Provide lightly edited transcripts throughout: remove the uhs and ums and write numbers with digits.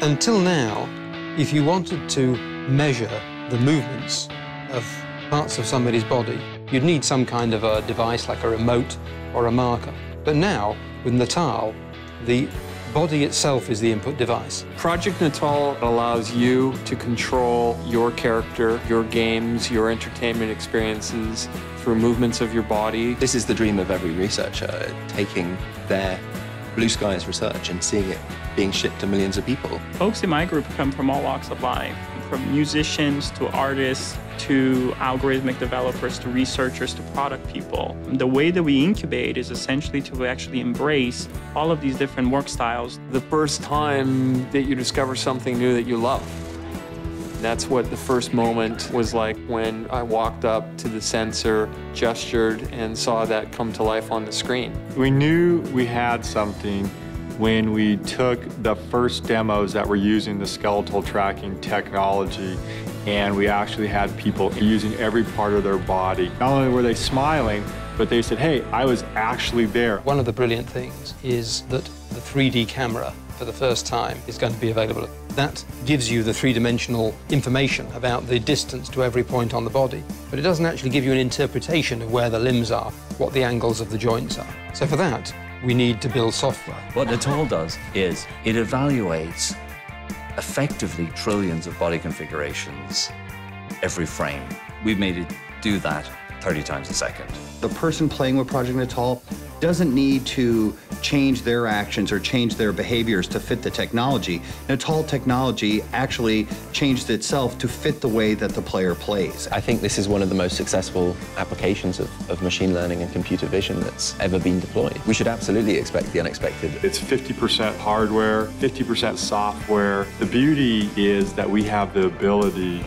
Until now, if you wanted to measure the movements of parts of somebody's body, you'd need some kind of a device like a remote or a marker. But now, with Natal, the body itself is the input device. Project Natal allows you to control your character, your games, your entertainment experiences through movements of your body. This is the dream of every researcher, taking their blue skies research and seeing it being shipped to millions of people. Folks in my group come from all walks of life, from musicians to artists to algorithmic developers to researchers to product people. The way that we incubate is essentially to actually embrace all of these different work styles. The first time that you discover something new that you love. That's what the first moment was like when I walked up to the sensor, gestured, and saw that come to life on the screen. We knew we had something when we took the first demos that were using the skeletal tracking technology, and we actually had people using every part of their body. Not only were they smiling, but they said, hey, I was actually there. One of the brilliant things is that the 3D camera, for the first time, is going to be available. That gives you the three-dimensional information about the distance to every point on the body, but it doesn't actually give you an interpretation of where the limbs are, what the angles of the joints are. So for that, we need to build software. What Natal does is it evaluates effectively trillions of body configurations every frame. We've made it do that 30 times a second. The person playing with Project Natal doesn't need to change their actions or change their behaviors to fit the technology. Natal technology actually changed itself to fit the way that the player plays. I think this is one of the most successful applications of machine learning and computer vision that's ever been deployed. We should absolutely expect the unexpected. It's 50% hardware, 50% software. The beauty is that we have the ability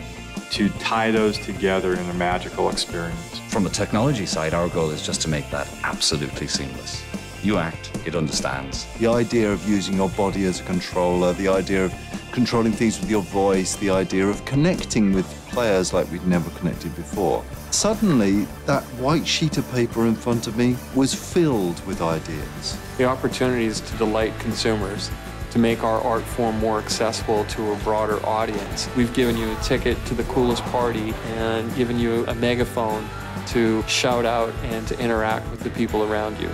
to tie those together in a magical experience. From the technology side, our goal is just to make that absolutely seamless. You act, it understands. The idea of using your body as a controller, the idea of controlling things with your voice, the idea of connecting with players like we'd never connected before. Suddenly, that white sheet of paper in front of me was filled with ideas. The opportunities to delight consumers, to make our art form more accessible to a broader audience. We've given you a ticket to the coolest party and given you a megaphone to shout out and to interact with the people around you.